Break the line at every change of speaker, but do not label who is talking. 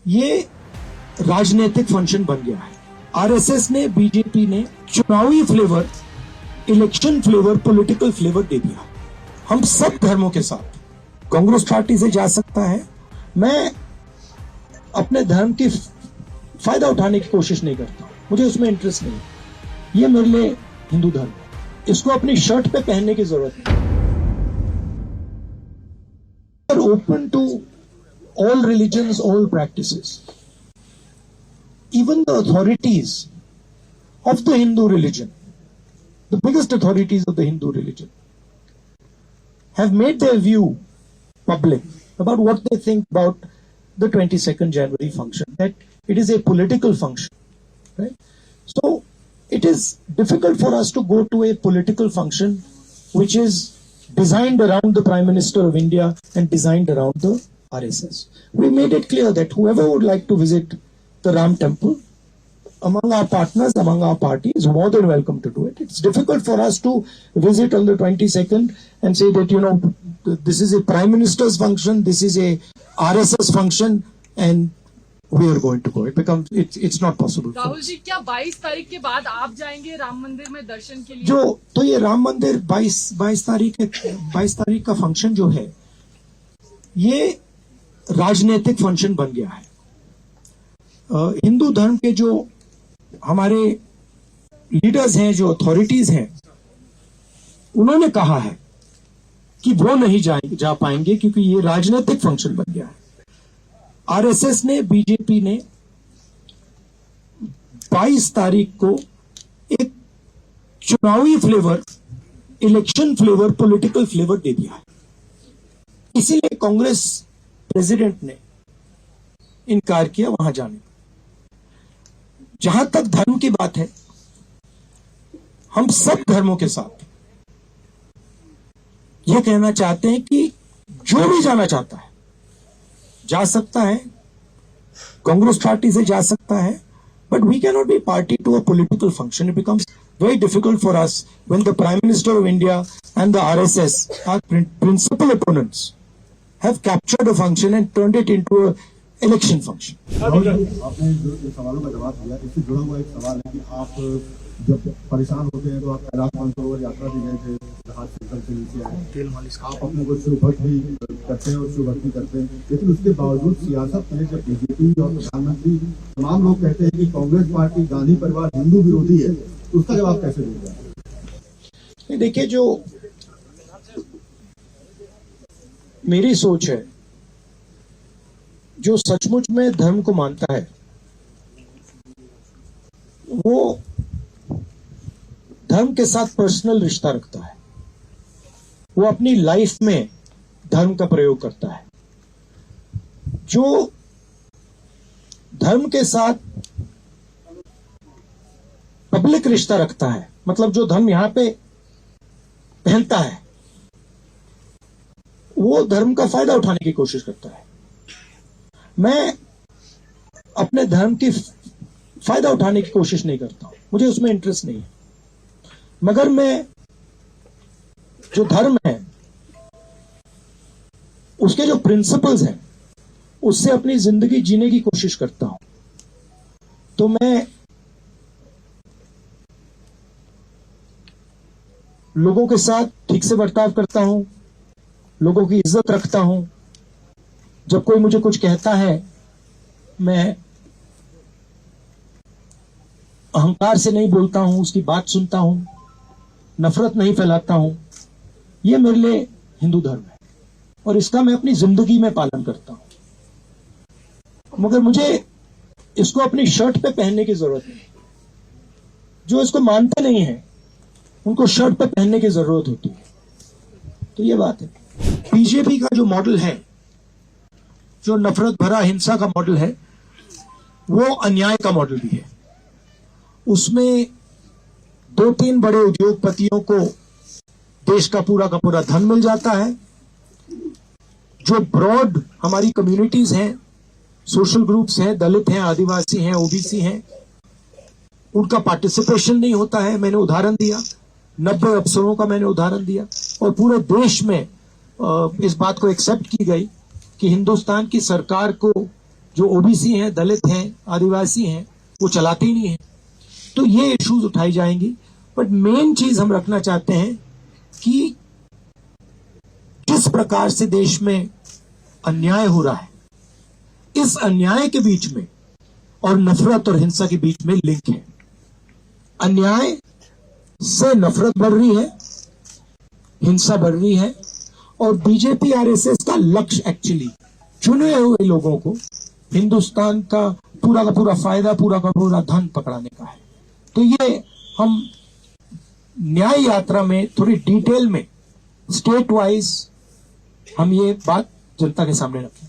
ये राजनीतिक फंक्शन बन गया है। आरएसएस ने, बीजेपी ने चुनावी flavour, election flavour, political flavour दे दिया। हम सब धर्मों के साथ कांग्रेस पार्टी से जा सकता है। मैं अपने धर्म की फायदा उठाने की कोशिश नहीं करता, मुझे उसमें इंटरेस्ट नहीं। ये मेरे लिए हिंदू धर्म है, इसको अपनी शर्ट पे पहनने की जरूरत नहीं। Open to all religions, all practices. Even the authorities of the Hindu religion, the biggest authorities of the Hindu religion, have made their view public about what they think about the 22nd January function, that it is a political function, right? So it is difficult for us to go to a political function which is designed around the Prime Minister of India and designed around the RSS. We made it clear that whoever would like to visit the Ram temple, among our partners, among our party, is more than welcome to do it. It's difficult for us to visit on the 22nd and say that, you know, this is a Prime Minister's function, this is a RSS function, and we are going to go. It's not possible.
Rahul ji, क्या 22 तारीख के बाद आप जाएंगे राम मंदिर में दर्शन के लिए?
तो ये राम मंदिर 22 तारीख का फंक्शन जो है, ये राजनीतिक फंक्शन बन गया है। हिंदू धर्म के जो हमारे लीडर्स हैं, जो अथॉरिटीज हैं, उन्होंने कहा है कि वो नहीं जा पाएंगे क्योंकि ये राजनीतिक फंक्शन बन गया है। आरएसएस ने, बीजेपी ने 22 तारीख को एक चुनावी flavour, election flavour, political flavour दे दिया है। इसीलिए कांग्रेस प्रेसिडेंट ने इनकार किया वहां जाने का। जहां तक धर्म की बात है, हम सब धर्मों के साथ यह कहना चाहते हैं कि जो भी जाना चाहता है जा सकता है, कांग्रेस पार्टी से जा सकता है, but we cannot be party to a political function. It becomes very difficult for us when the Prime Minister of India and the RSS, our principal opponents, have captured a function and turned it into a election function.
आपने जो सवालों का जवाब दिया, इससे जुड़ा हुआ एक सवाल है कि आप जब परेशान होते हैं तो आप कैलाश मानसरोवर यात्रा भी गए थे, जहाज से नीचे आए, आप अपने को शिव भक्त भी करते हैं और शिव भक्ति करते हैं, लेकिन उसके बावजूद सियासत में जब बीजेपी और प्रधानमंत्री तमाम लोग कहते हैं कि कांग्रेस पार्टी, गांधी परिवार हिंदू विरोधी है, तो उसका जवाब कैसे देंगे?
देखिए, जो मेरी सोच है, जो सचमुच में धर्म को मानता है वो धर्म के साथ पर्सनल रिश्ता रखता है, वो अपनी लाइफ में धर्म का प्रयोग करता है। जो धर्म के साथ पब्लिक रिश्ता रखता है, मतलब जो धर्म यहां पे पहनता है, वो धर्म का फायदा उठाने की कोशिश करता है। मैं अपने धर्म की फायदा उठाने की कोशिश नहीं करता हूं, मुझे उसमें इंटरेस्ट नहीं है। मगर मैं जो धर्म है, उसके जो प्रिंसिपल्स हैं, उससे अपनी जिंदगी जीने की कोशिश करता हूं। तो मैं लोगों के साथ ठीक से बर्ताव करता हूं, लोगों की इज्जत रखता हूं। जब कोई मुझे कुछ कहता है, मैं अहंकार से नहीं बोलता हूं, उसकी बात सुनता हूं, नफरत नहीं फैलाता हूं। यह मेरे लिए हिंदू धर्म है और इसका मैं अपनी जिंदगी में पालन करता हूं। मगर मुझे इसको अपनी शर्ट पे पहनने की जरूरत नहीं। जो इसको मानते नहीं है, उनको शर्ट पे पहनने की जरूरत होती है। तो ये बात है। बीजेपी का जो मॉडल है, जो नफरत भरा हिंसा का मॉडल है, वो अन्याय का मॉडल भी है। उसमें 2-3 बड़े उद्योगपतियों को देश का पूरा धन मिल जाता है। जो ब्रॉड हमारी कम्युनिटीज हैं, सोशल ग्रुप्स हैं, दलित हैं, आदिवासी हैं, ओबीसी हैं, उनका पार्टिसिपेशन नहीं होता है। मैंने उदाहरण दिया, 90 अफसरों का मैंने उदाहरण दिया। और पूरे देश में इस बात को एक्सेप्ट की गई कि हिंदुस्तान की सरकार को जो ओबीसी हैं, दलित हैं, आदिवासी हैं, वो चलाते ही नहीं है। तो ये इश्यूज उठाई जाएंगी, बट मेन चीज हम रखना चाहते हैं कि जिस प्रकार से देश में अन्याय हो रहा है, इस अन्याय के बीच में और नफरत और हिंसा के बीच में लिंक है। अन्याय से नफरत बढ़ रही है, हिंसा बढ़ रही है, और बीजेपी आरएसएस का लक्ष्य एक्चुअली चुने हुए लोगों को हिंदुस्तान का पूरा फायदा, पूरा का पूरा धन पकड़ाने का है। तो ये हम न्याय यात्रा में थोड़ी डिटेल में स्टेट वाइज हम ये बात जनता के सामने रखें।